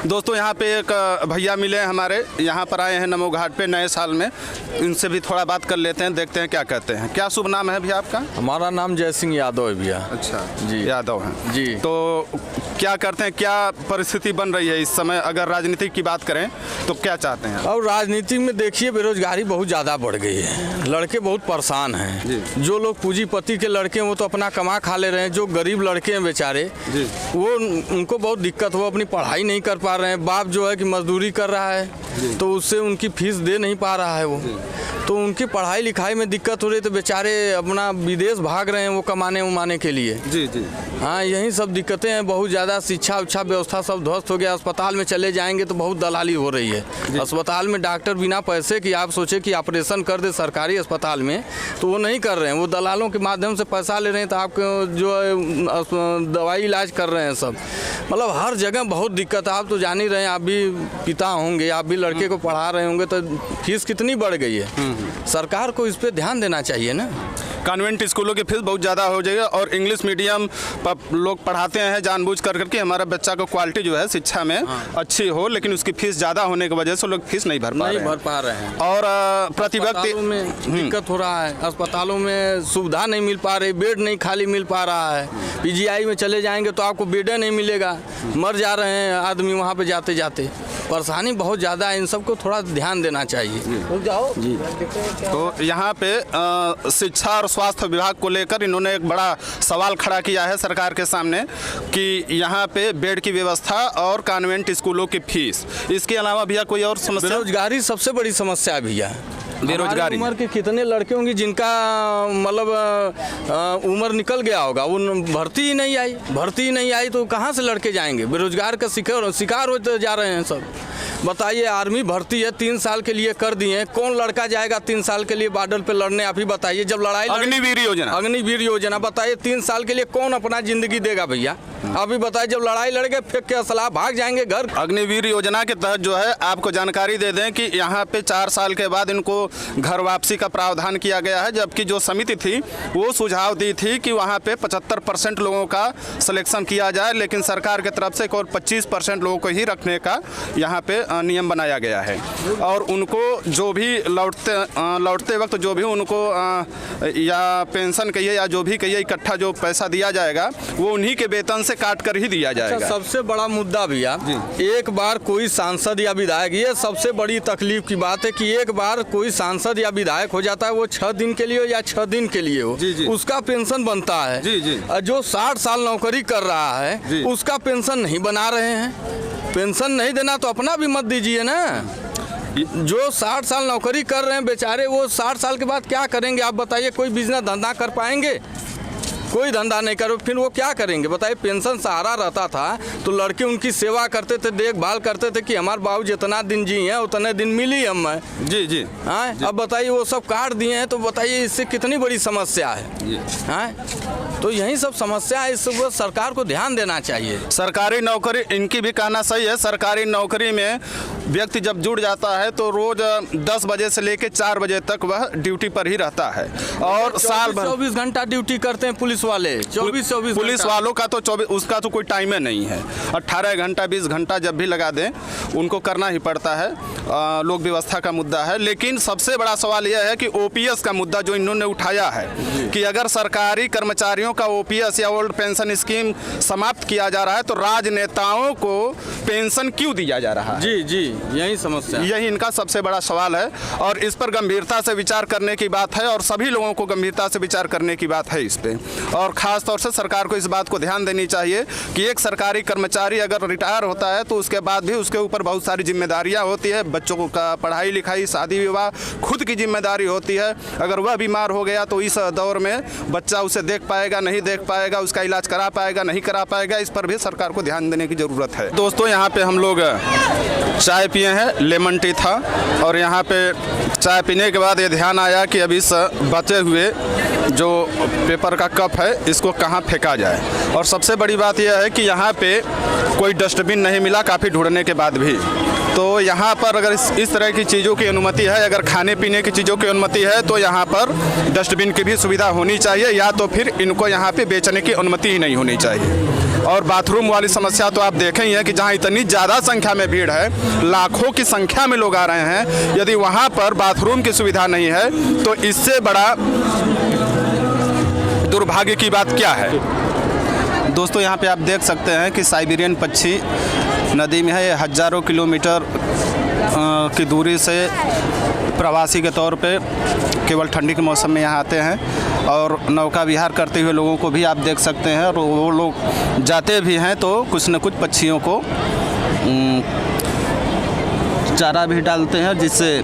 दोस्तों यहाँ पे एक भैया मिले हमारे, यहाँ पर आए हैं नमो घाट पे नए साल में। इनसे भी थोड़ा बात कर लेते हैं, देखते हैं क्या कहते हैं। क्या शुभ नाम है भैया आपका? हमारा नाम जय सिंह यादव है भैया। अच्छा जी, यादव हैं जी। तो क्या करते हैं, क्या परिस्थिति बन रही है इस समय? अगर राजनीति की बात करें तो क्या चाहते हैं? और राजनीति में देखिए बेरोजगारी बहुत ज़्यादा बढ़ गई है, लड़के बहुत परेशान हैं। जो लोग पूंजीपति के लड़के हैं वो तो अपना कमा खा ले रहे हैं, जो गरीब लड़के हैं बेचारे वो उनको बहुत दिक्कत, वो अपनी पढ़ाई नहीं कर पा रहे हैं। बाप जो है कि मजदूरी कर रहा है तो उससे उनकी फीस दे नहीं पा रहा है वो, तो उनकी पढ़ाई लिखाई में दिक्कत हो रही है, तो बेचारे अपना विदेश भाग रहे हैं वो कमाने उमाने के लिए। जी जी हाँ, यही सब दिक्कतें हैं बहुत ज़्यादा। शिक्षा उच्छा व्यवस्था सब ध्वस्त हो गया। अस्पताल में चले जाएंगे तो बहुत दलाली हो रही है। अस्पताल में डॉक्टर बिना पैसे कि आप सोचे कि ऑपरेशन कर दे सरकारी अस्पताल में, तो वो नहीं कर रहे हैं, वो दलालों के माध्यम से पैसा ले रहे हैं, तो आपको जो है दवाई इलाज कर रहे हैं सब। मतलब हर जगह बहुत दिक्कत है। आप तो जान ही रहे हैं, आप भी पिता होंगे, आप भी लड़के को पढ़ा रहे होंगे, तो फीस कितनी बढ़ गई है। सरकार को इस पे ध्यान देना चाहिए ना। कॉन्वेंट स्कूलों की फीस बहुत ज़्यादा हो जाएगी और इंग्लिश मीडियम पर लोग पढ़ाते हैं जानबूझ कर करके हमारा बच्चा को क्वालिटी जो है शिक्षा में अच्छी हो, लेकिन उसकी फीस ज़्यादा होने की वजह से लोग फीस नहीं भर पा रहे हैं। और प्रतिव्यक्ति में दिक्कत हो रहा है, अस्पतालों में सुविधा नहीं मिल पा रही, बेड नहीं खाली मिल पा रहा है। पीजीआई में चले जाएंगे तो आपको बेड नहीं मिलेगा, मर जा रहे हैं आदमी वहाँ पे जाते जाते। परेशानी बहुत ज़्यादा है, इन सबको थोड़ा ध्यान देना चाहिए। जी। तो यहाँ पे शिक्षा और स्वास्थ्य विभाग को लेकर इन्होंने एक बड़ा सवाल खड़ा किया है सरकार के सामने कि यहाँ पे बेड की व्यवस्था और कॉन्वेंट स्कूलों की फीस, इसके अलावा भैया कोई और समस्या? बेरोजगारी सबसे बड़ी समस्या है भैया। बेरोजगारी उम्र के कितने लड़के होंगे जिनका मतलब उम्र निकल गया होगा, वो भर्ती ही नहीं आई तो कहाँ से लड़के जाएंगे? बेरोजगार का शिकार होते जा रहे हैं सब। बताइए, आर्मी भर्ती है 3 साल के लिए कर दिए, कौन लड़का जाएगा 3 साल के लिए बॉर्डर पे लड़ने? आप ही बताइए। जब लड़ाई अग्निवीर योजना बताइए, 3 साल के लिए कौन अपना जिंदगी देगा भैया? अभी बताइए, जब लड़ाई लड़के फेंक के असला भाग जाएंगे घर। अग्निवीर योजना के तहत जो है आपको जानकारी दे दें कि यहाँ पे 4 साल के बाद इनको घर वापसी का प्रावधान किया गया है, जबकि जो समिति थी वो सुझाव दी थी कि वहाँ पे 75% लोगों का सिलेक्शन किया जाए, लेकिन सरकार की तरफ से और 25% लोगों को ही रखने का यहाँ पे नियम बनाया गया है। और उनको जो भी लौटते वक्त जो भी उनको या पेंशन कहिए या जो भी कहिए इकट्ठा जो पैसा दिया जाएगा वो उन्हीं के वेतन से काट कर ही दिया जाएगा। अच्छा, सबसे बड़ा मुद्दा भैया, एक बार कोई सांसद या विधायक, ये सबसे बड़ी तकलीफ की बात है कि एक बार कोई सांसद या विधायक हो जाता है, वो 6 दिन के लिए हो या 6 दिन के लिए हो, उसका पेंशन बनता है। जो 60 साल नौकरी कर रहा है उसका पेंशन नहीं बना रहे हैं। पेंशन नहीं देना तो अपना भी मत दीजिए ना। जो 60 साल नौकरी कर रहे हैं बेचारे, वो 60 साल के बाद क्या करेंगे आप बताइए? कोई बिजनेस धंधा कर पाएंगे? कोई धंधा नहीं करो, फिर वो क्या करेंगे बताइए? पेंशन सहारा रहता था तो लड़के उनकी सेवा करते थे, देखभाल करते थे कि हमारे बाबू जितना दिन जी हैं उतने दिन मिली हमें। जी हाँ, अब बताइए वो सब काट दिए हैं, तो बताइए इससे कितनी बड़ी समस्या है। हाँ, तो यही सब समस्या है, इस पर सरकार को ध्यान देना चाहिए। सरकारी नौकरी, इनकी भी कहना सही है, सरकारी नौकरी में व्यक्ति जब जुड़ जाता है तो रोज 10 बजे से लेकर 4 बजे तक वह ड्यूटी पर ही रहता है और साल भर 24 घंटा ड्यूटी करते हैं पुलिस वाले। 24 पुलिस वालों का तो 24, उसका तो कोई टाइम ही नहीं है। 18 घंटा 20 घंटा जब भी लगा दें उनको करना ही पड़ता है। लोक व्यवस्था का मुद्दा है, लेकिन सबसे बड़ा सवाल यह है कि ओपीएस का मुद्दा जो इन्होंने उठाया है कि अगर सरकारी कर्मचारियों का ओपीएस या ओल्ड पेंशन स्कीम समाप्त किया जा रहा है तो राजनेताओं को पेंशन क्यों दिया जा रहा है? जी, यही समस्या, यही इनका सबसे बड़ा सवाल है और इस पर गंभीरता से विचार करने की बात है और सभी लोगों को गंभीरता से विचार करने की बात है इस पे। और ख़ास तौर से सरकार को इस बात को ध्यान देनी चाहिए कि एक सरकारी कर्मचारी अगर रिटायर होता है तो उसके बाद भी उसके ऊपर बहुत सारी जिम्मेदारियां होती है। बच्चों का पढ़ाई लिखाई, शादी विवाह, खुद की जिम्मेदारी होती है। अगर वह बीमार हो गया तो इस दौर में बच्चा उसे देख पाएगा, नहीं देख पाएगा, उसका इलाज करा पाएगा, नहीं करा पाएगा। इस पर भी सरकार को ध्यान देने की ज़रूरत है। दोस्तों, यहाँ पे हम लोग चाय पिए हैं, लेमन टी था, और यहाँ पे चाय पीने के बाद ये ध्यान आया कि अभी इस बचे हुए जो पेपर का कप है इसको कहाँ फेंका जाए। और सबसे बड़ी बात यह है कि यहाँ पे कोई डस्टबिन नहीं मिला काफ़ी ढूंढने के बाद भी। तो यहाँ पर अगर इस तरह की चीज़ों की अनुमति है, अगर खाने पीने की चीज़ों की अनुमति है तो यहाँ पर डस्टबिन की भी सुविधा होनी चाहिए, या तो फिर इनको यहाँ पे बेचने की अनुमति ही नहीं होनी चाहिए। और बाथरूम वाली समस्या तो आप देखें ही हैं कि जहाँ इतनी ज़्यादा संख्या में भीड़ है, लाखों की संख्या में लोग आ रहे हैं, यदि वहाँ पर बाथरूम की सुविधा नहीं है तो इससे बड़ा दुर्भाग्य की बात क्या है। दोस्तों यहाँ पे आप देख सकते हैं कि साइबेरियन पक्षी नदी में है। ये हज़ारों किलोमीटर की दूरी से प्रवासी के तौर पे केवल ठंडी के मौसम में यहाँ आते हैं और नौका विहार करते हुए लोगों को भी आप देख सकते हैं। और वो लोग जाते भी हैं तो कुछ न कुछ पक्षियों को चारा भी डालते हैं, जिससे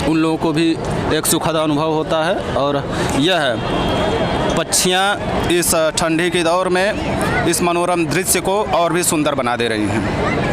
उन लोगों को भी एक सुखद अनुभव होता है। और यह पक्षियाँ इस ठंडी के दौर में इस मनोरम दृश्य को और भी सुंदर बना दे रही हैं।